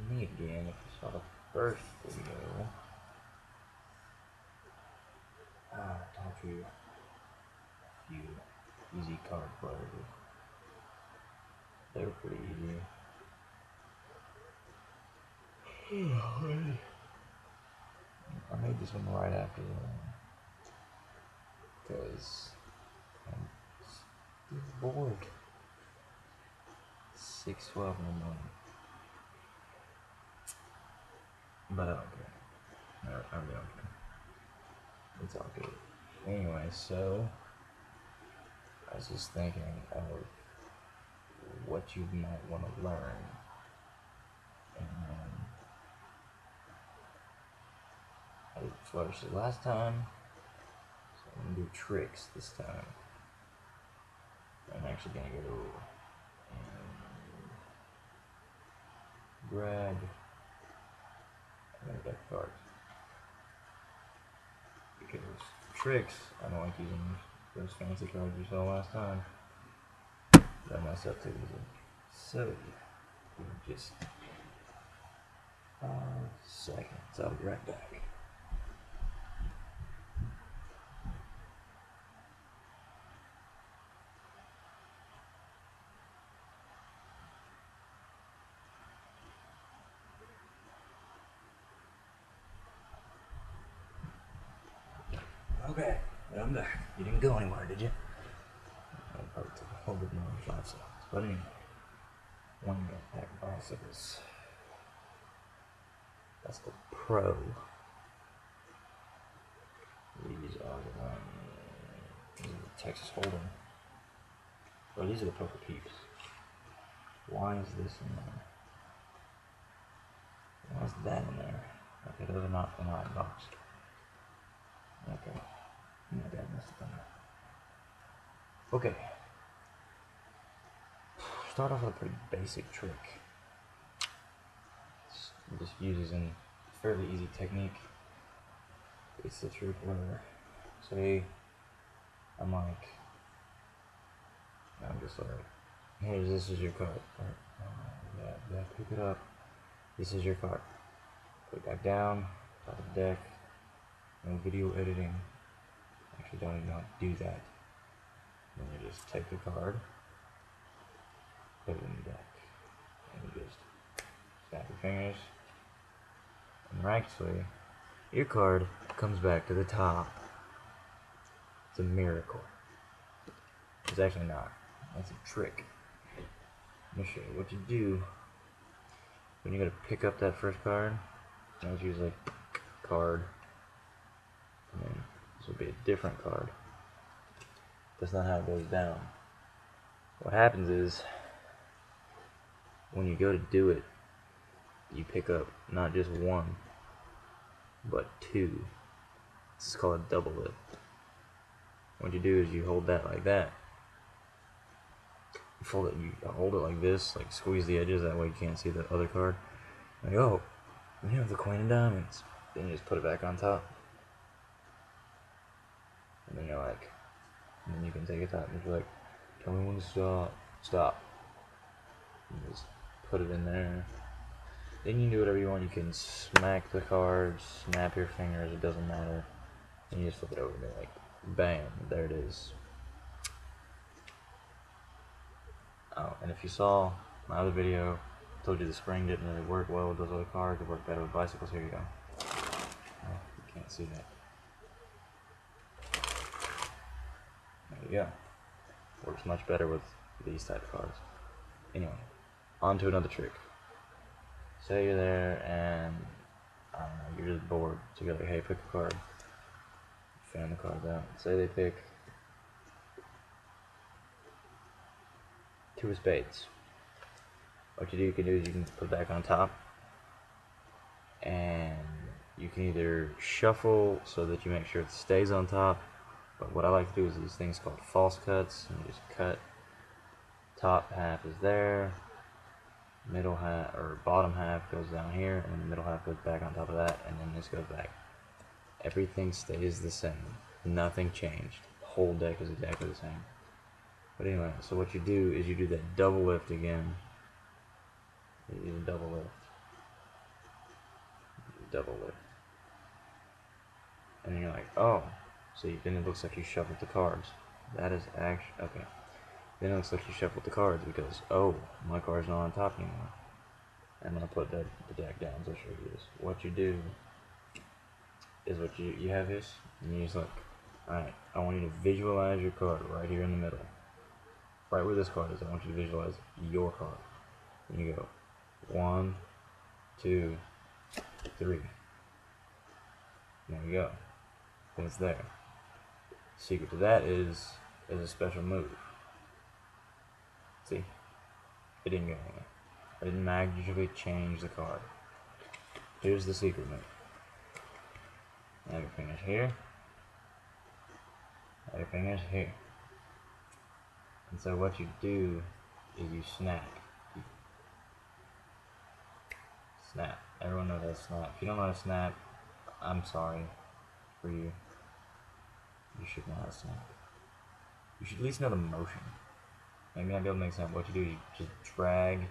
Me again, if you saw the first video, I taught you a few easy card players. They were pretty easy. I made this one right after because I'm still bored. 6:12 in the morning. But I don't care. I really don't care. It's all good. Anyway, so I was just thinking of what you might want to learn. And I did flourishes last time, so I'm going to do tricks this time. I'm actually going to go and grab that card. Because tricks, I don't like using those fancy cards you saw last time. That messed up too easy. So, just 5 seconds. I'll be right back. Okay, I'm back. You didn't go anywhere, did you? I probably took a whole bit more than 5 seconds. But anyway, one pack of bicycles. That's the Pro. These are the Texas Hold'em. Well, these are the Poker Peeps. Why is this in there? Why is that in there? Okay, those are not in the right box. Okay. My dad must have done that. Okay. Start off with a pretty basic trick. It just uses a fairly easy technique. It's the trick where, say, I'm just like, hey, this is your card. Yeah, pick it up. This is your card. Put it back down, top of the deck. No video editing. Actually, don't even know how to do that. Then you just take the card, put it in the deck, and you just snap your fingers. And miraculously, your card comes back to the top. It's a miracle. It's actually not. That's a trick. Let me show you what you do. When you go to pick up that first card, it's usually card, and then this will be a different card. That's not how it goes down. What happens is, when you go to do it, you pick up not just one, but two. This is called a double lift. What you do is you hold that like that. You hold it like this, like squeeze the edges, that way you can't see the other card. Like, oh, you have the Queen of Diamonds. Then you just put it back on top. And then you're like, and then you can take it out and you're like, tell me when to stop. Stop. You just put it in there. Then you can do whatever you want. You can smack the cards, snap your fingers, it doesn't matter. And you just flip it over and be like, bam, there it is. Oh, and if you saw my other video, I told you the spring didn't really work well with those other cards. It worked better with bicycles. Here you go. Oh, you can't see that. There you go. Works much better with these type of cards. Anyway, on to another trick. Say you're there and I don't know, you're just bored. So you're like, hey, pick a card. Fan the cards out. Say they pick 2 of spades. What you can do is you can put it back on top, and you can either shuffle so that you make sure it stays on top. But what I like to do is these things called false cuts. And you just cut. Top half is there. Middle half or bottom half goes down here, and the middle half goes back on top of that, and then this goes back. Everything stays the same. Nothing changed. The whole deck is exactly the same. But anyway, so what you do is you do that double lift again, You do a double lift. Double lift. And then you're like, oh, see, then it looks like you shuffled the cards. That is actually, okay. Then it looks like you shuffled the cards because, oh, my card's not on top anymore. I'm going to put the deck down so I'll show you this. What you do is what you have this, and you just like, alright, I want you to visualize your card right here in the middle. Right where this card is, I want you to visualize your card. And you go, 1, 2, 3. There you go. And it's there. Secret to that is a special move. See? It didn't go anywhere. I didn't magically change the card. Here's the secret move. Have your fingers here. Have your fingers here. And so what you do is you snap. Snap. Everyone knows how to snap. If you don't know how to snap, I'm sorry for you. You should know how to snap. You should at least know the motion. Maybe not be able to make sense. What you do is you just drag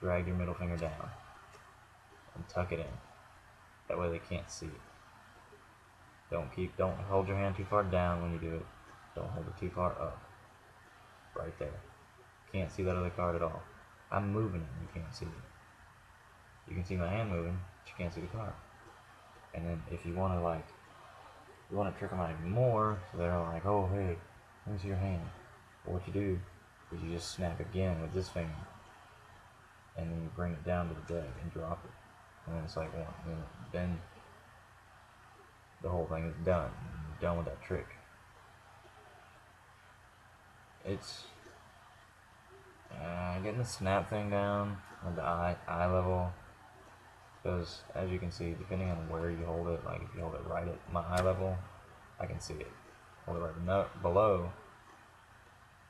your middle finger down and tuck it in. That way they can't see it. Don't hold your hand too far down when you do it. Don't hold it too far up. Right there. Can't see that other card at all. I'm moving it, you can't see it. You can see my hand moving, but you can't see the card. And then if you want to trick them out even more, so they're like, oh hey, let me see your hand. Well, what you do is you just snap again with this finger, and then you bring it down to the deck and drop it. And then it's like, well, then the whole thing is done. You're done with that trick. It's getting the snap thing down at the eye level, because as you can see, depending on where you hold it, like if you hold it right at my eye level, I can see it. Hold it right below,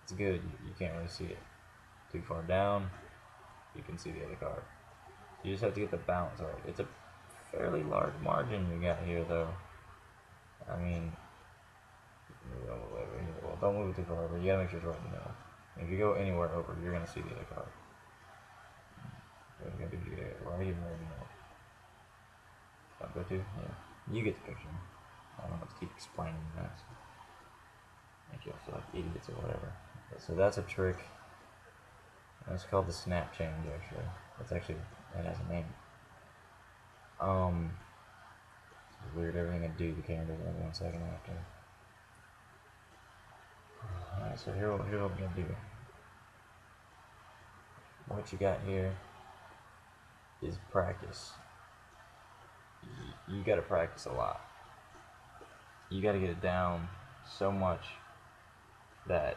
it's good, you can't really see it. Too far down, you can see the other card. You just have to get the balance right. It's a fairly large margin you got here though. I mean, well, don't move it too far over, you gotta make sure it's right in the middle. If you go anywhere over, you're gonna see the other card. What you're gonna do, you get it right in the middle. I'll go to? Yeah. You get the picture. I don't have to keep explaining that. Make you all feel like idiots or whatever. So that's a trick. It's called the snap change, actually. That has a name. It's weird, everything I do, the camera does like 1 second after. Alright, so here's what we're gonna do. What you got here is practice. You gotta practice a lot. You gotta get it down so much that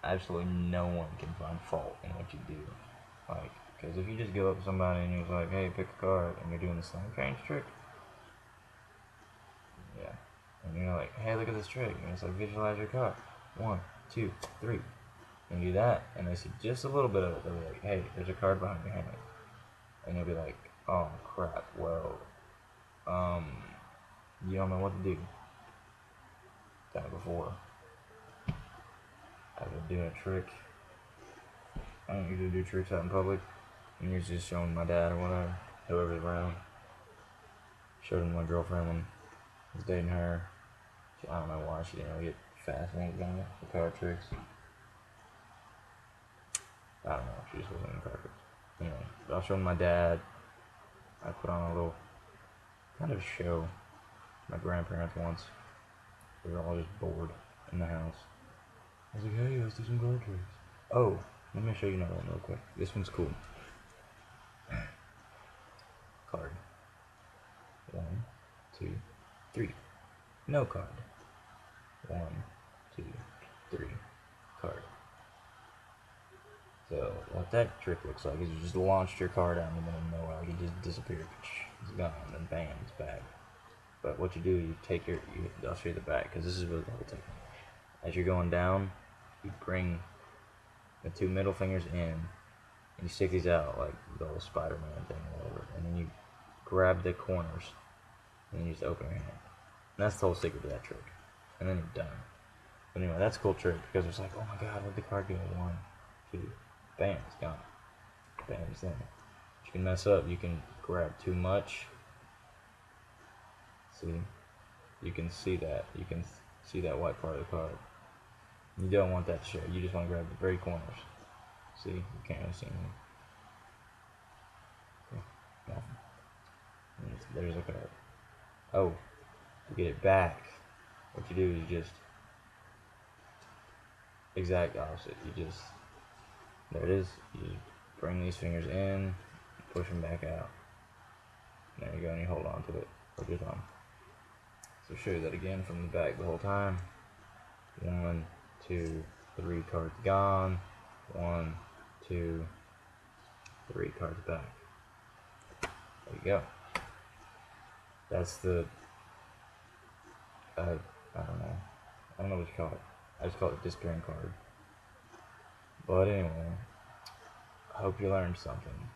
absolutely no one can find fault in what you do. Like, because if you just go up to somebody and you're like, hey, pick a card, and you're doing the same change trick, yeah, and you're like, hey, look at this trick, and it's like, visualize your card, 1, 2, 3, and do that, and they see just a little bit of it, they'll be like, hey, there's a card behind your hand, and you'll be like, oh crap, well, you don't know what to do. Done it before. I've been doing a trick. I don't usually do tricks out in public. I'm usually just showing my dad or whatever, whoever's around. Showed him my girlfriend when I was dating her. I don't know why she didn't really get fascinated by the card tricks. I don't know, she just wasn't in card tricks. Anyway, I was showing my dad. I put on a little kind of show. My grandparents once. We were all just bored in the house. I was like, hey, let's do some card tricks. Oh, let me show you another one real quick. This one's cool. Card. 1, 2, 3. No card. 1, 2, 3. Card. So what that trick looks like is you just launched your card out in the middle of nowhere, like it just disappeared. It's gone, and then bam, it's back. But what you do, you take I'll show you the back, because this is really the whole thing. As you're going down, you bring the 2 middle fingers in, and you stick these out like the old Spider-Man thing or whatever, and then you grab the corners, and then you just open your hand. And that's the whole secret to that trick. And then you're done. But anyway, that's a cool trick, because it's like, oh my god, where'd the card go? 1, 2, bam, it's gone. Bam, it's in. You can mess up. You can grab too much. See, you can see that. You can see that white part of the card. You don't want that to show. You just want to grab the very corners. See, you can't really see anything. Okay, nothing. There's a card. Oh, to get it back, what you do is just exact opposite. You just, there it is. You just bring these fingers in, push them back out. There you go, and you hold on to it with your thumb. So show you that again from the back the whole time. 1, 2, 3 cards gone. 1, 2, 3 cards back. There you go. That's the, I don't know. I don't know what you call it. I just call it disappearing card. But anyway, I hope you learned something.